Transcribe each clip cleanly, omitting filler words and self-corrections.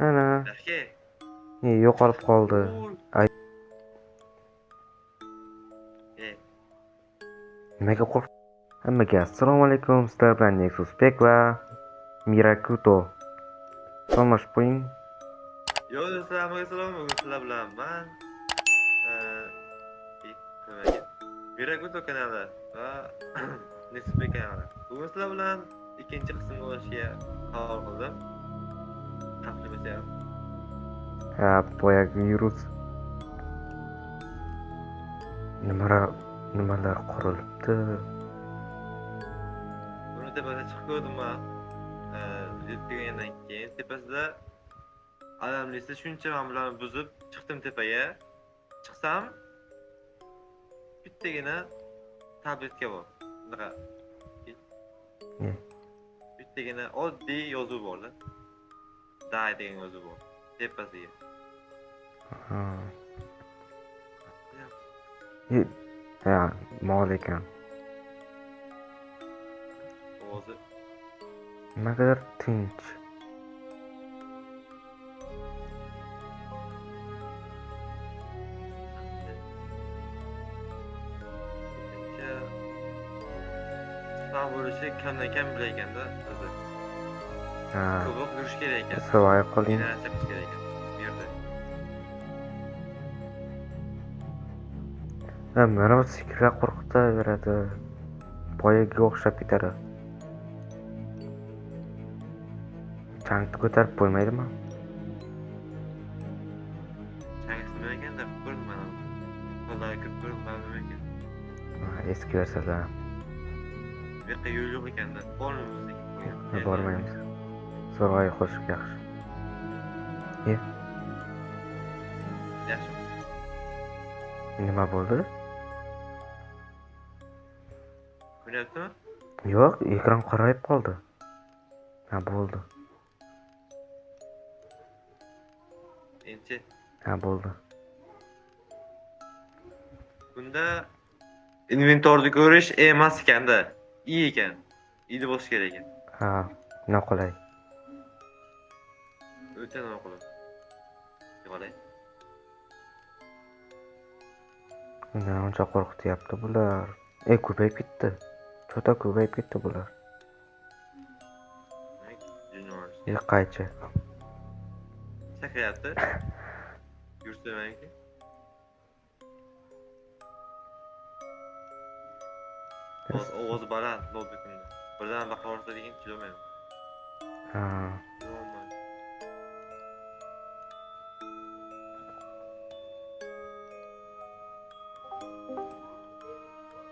Ana, Aka. yo'qolib qoldi. Uy. Ay, E, nimaga qo'rq? Hammaga assalomu alaykum. Sizlar bilan Nexuspek va Mirakuto. Salomlashib qo'ying. Yo do'stlar, hammaga salom. Bugun sizlar bilan man nimaga? Mirakuto kanali va Nexuspek kanali. Bugun sizlar bilan ikkinchi qismni olishga qaror qildim. Haftamizda ham. Ha, boyagi virus. Nimalar qurilibdi? Buni tepasiga chiqib ko'rdim man. Video tugagandan keyin tepasida alamlisi shuncha men bilan buzib chiqdim tepaga. Chiqsam bittagina tabletka bor. Bunaqa Ne? bittagina oddiy yozuv borda. Day degan yozuv bor. Tepasiga. Ha. Ha, mol ekan. Ovozi Nimagadir tinch. shuncha sog' bo'lishi kamdan kam bilar ekanda o'zi. Ha, Ko'proq yurish kerak ekan. survive qiling. Narsa qilish kerak ekan bu yerda. Ha, mana bu sikrab qo'rqitaveradi. Boyaga o'xshab ketadi. Changni ko'tarib qo'ymaydimi? Changisi nima ekan deb ko'rdim mana. Qo'llarga kirib ko'rdim mana nima ekan. Ha, eski versiyada. Bu yoqqa yo'l yo'q ekanda. Polni Bormaymiz. Survive qilish yaxshi. Yaxshi. Nima bo'ldi? Ko'ryaptimi? Yo'q, ekran qorayib qoldi. Ha, bo'ldi. Endi Ha, bo'ldi. bunda inventorni ko'rish emas ekanda. I ekan. I'ni bosish kerak ekan. Ha, noqulay. O'ta noqulay. Qolay. Meni ancha qo'rqityapti bular. Ko'payib ketdi. Chota ko'payib ketdi bular. Qaychi. Sakrayapti. Yursamanki. Ovozi baland notebookimda. Birdan baqirsa degan chilolmayman. Ha, Normal.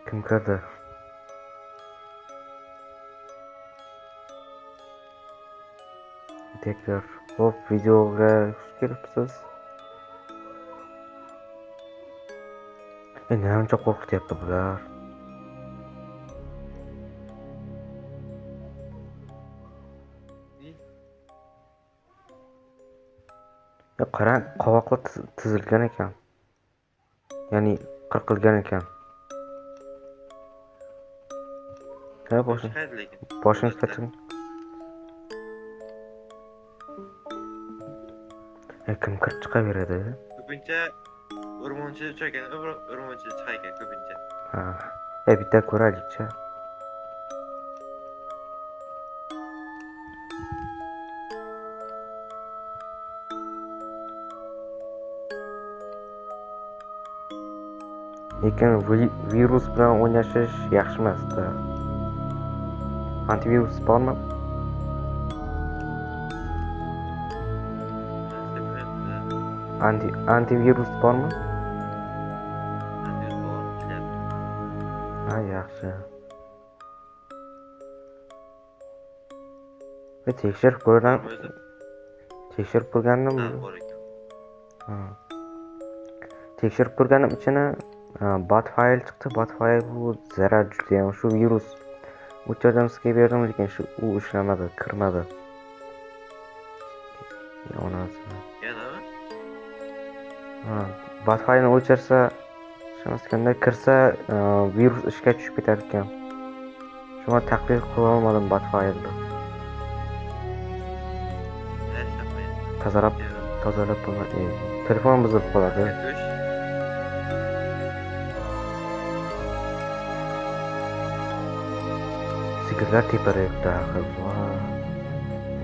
kim kirdi? Tekrar. Hop, videoga xush kelibsiz. Meni ancha qo'rqityapti bular. Qarang, qovoqlar tizilgan ekan. Ya'ni qirqilgan ekan. Ha, Chiqadi lekin. boshingiz qachon? Kim kirib chiqaveradi? Ko'pincha o'rmonchi ucharkan, o'rmonchi chiqar ekan ko'pincha. Ha. Bitta ko'raylikchi. Lekin virus bilan o'ynashish yaxshi emas-da. Antivirus bormi? Antivirus bormi? Ha, yaxshi. Tekshirib ko'rgandim. Bor ekan. Tekshirib ko'rganim ichini bot fayl chiqdi. Bot fayl bu zarar juda ham shu virus. O'chirdim berdim lekin u ishlamadi, kirmadi. Onasi. Yanami? Ha, bot faylni o'chirsa, ishlamasganda kirsa, virus ishga tushib ketar ekan. Shuni tahlil qila olmadim bot faylni. tozalab bo'lma. Telefon buzilib qoladi. Ketish. Sigirlar teparayapti axir.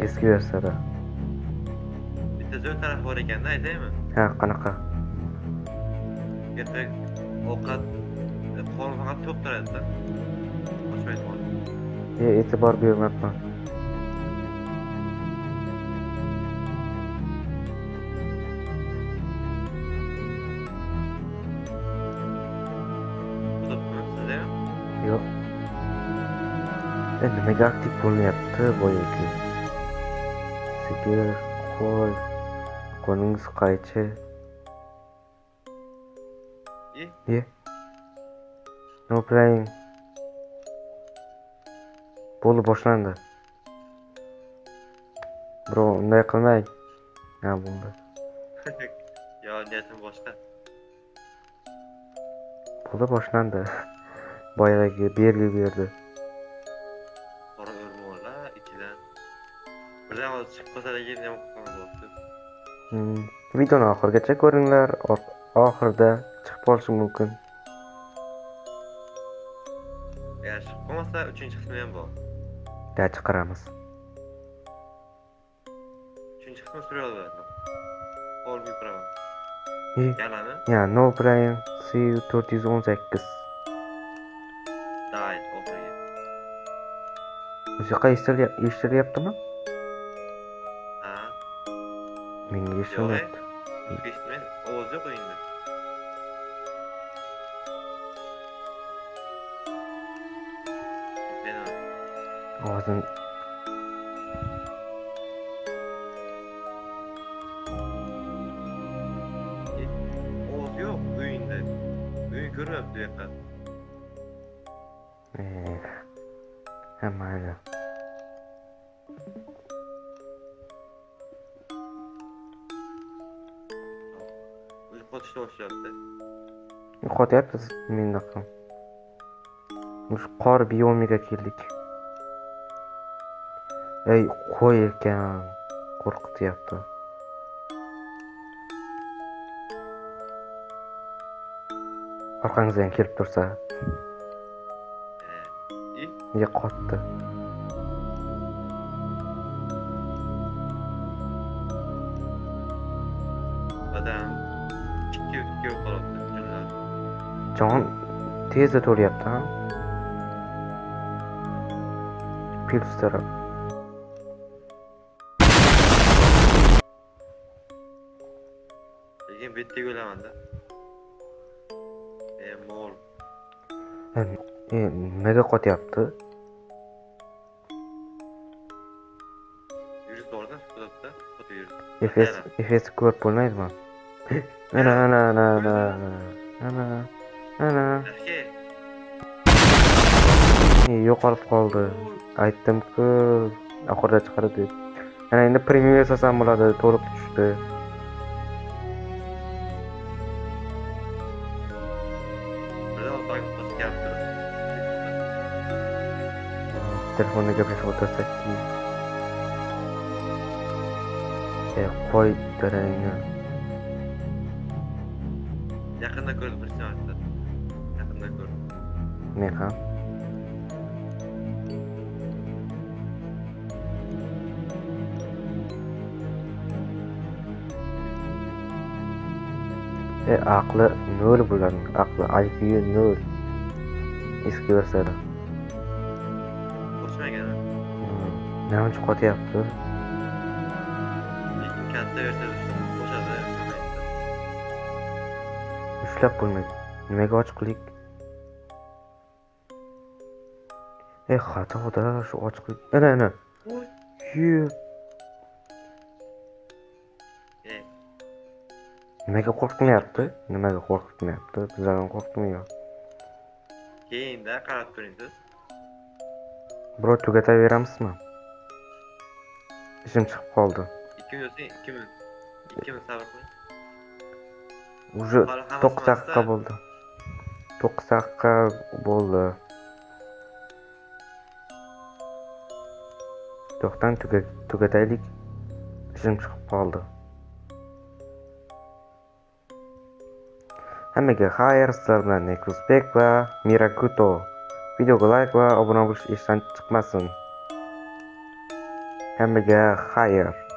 Eski versiyada. Bitta zo'r taraf bor ekanda aytaymi? Ha, qanaqa? Bu yerda ovqat qorin faqat to'q turadi-da. Ochmaydi qorin. E'tibor bermabman. Qudurtmi sizdami? Yo'q. Nimaga aktiv bo'lmayapti boyagi? Sigir, qo'ningiz qaychi? No playing. Bo'ldi, boshlandi. Bro, unday qilmang. Ha, bo'ldi. Yo, niyatim boshqa. Bo'ldi, boshlandi. Boyagi berdi. Qora o'rmonlar ichidan. Birdan hozir chiqib qolsalaring ham bo'libdi. Videoni oxirigacha ko'ringlar. Oxirida chiqib qolishi mumkin. Agar chiqib qolmasa, 3-qismi ham bor. Ya chiqaramiz. 3-qismi suryolyapti. Qol bipraman. Yanami? Ya, no playing. See you 418. Dayt oxiriga. Musiqa eshitilyaptimi? Ha. Menga Yo'q, eshityapti. eshitmaydi. Ovoz yo'q uyingda. Ovozim Ovoz yo'q uyingda. Uying ko'ryapti bu yoqqa. ha, mayli. Yo'qotishni boshlayapti. Yo'qotyapti mendaqa. Shu qor biomiga keldik. Ey, qo'y ekan. Qo'rqityapti. Orqangizdan kelib tursa, qotdi. Odam ikki qolibdi junlar. Jon tezda to'lyapti, ha? Pils taraf. Lekin bitta o'ylamanda. Mol. Nimaga qotyapti? Yurist borda, qutubda, foto yurist. Efes ko'rib bo'lmaydimi? Ana. Yo'qolib qoldi. Aytdim-ku, oxirida chiqadi deb. Ana endi premium yasasam bo'ladi, to'liq tushdi. Telefonda gaplashib o'tirsak, qo'y darangni. Yaqinda ko'rdim birinchi marta. Yaqinda ko'rdim. Men ham. Aqli 0 bularning. Aqli IQ 0. Eski versiyada. Qo'shmagan. Nima qotyapti? Lekin katta versiyada qo'shadi. Ushlab bo'lmaydi. Nimaga ochiqlik? Xatoda shu ochiqlik. Ana. Nimaga qo'rqmayapti? Bizlardan qo'rqmaydi. Keyinda qarab ko'ring siz. Bro, tugataveramizmi? Ishim chiqib qoldi. 2 minut sabr qiling. Уже 9 daqiqa bo'ldi. 9 daqiqa bo'ldi. To'xtang, tugataylik. tizim chiqib qoldi. Hammaga xayr, sizlar bilan Nekruzbek va Mirakuto. Videoga like va obuna bo'lish esdan chiqmasin. Hammaga xayr.